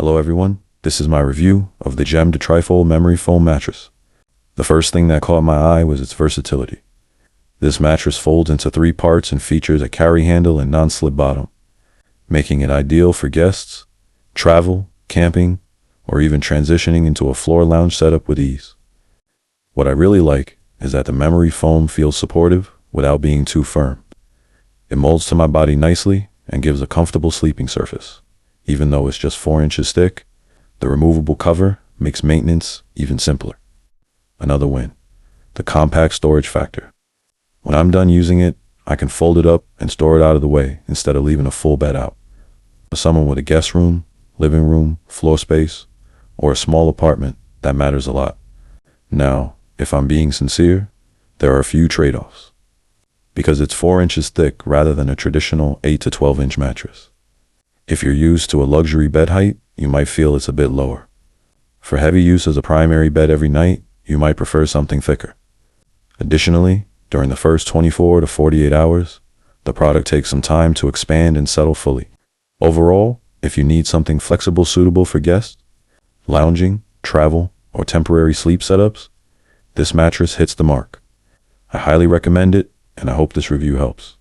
Hello everyone, this is my review of the Gem Trifold Memory Foam Mattress. The first thing that caught my eye was its versatility. This mattress folds into 3 parts and features a carry handle and non-slip bottom, making it ideal for guests, travel, camping, or even transitioning into a floor lounge setup with ease. What I really like is that the memory foam feels supportive without being too firm. It molds to my body nicely and gives a comfortable sleeping surface. Even though it's just 4 inches thick, the removable cover makes maintenance even simpler. Another win, the compact storage factor. When I'm done using it, I can fold it up and store it out of the way instead of leaving a full bed out. For someone with a guest room, living room, floor space, or a small apartment, that matters a lot. Now, if I'm being sincere, there are a few trade-offs. Because it's 4 inches thick rather than a traditional 8 to 12 inch mattress. If you're used to a luxury bed height, you might feel it's a bit lower. For heavy use as a primary bed every night, you might prefer something thicker. Additionally, during the first 24 to 48 hours, the product takes some time to expand and settle fully. Overall, if you need something flexible suitable for guests, lounging, travel, or temporary sleep setups, this mattress hits the mark. I highly recommend it, and I hope this review helps.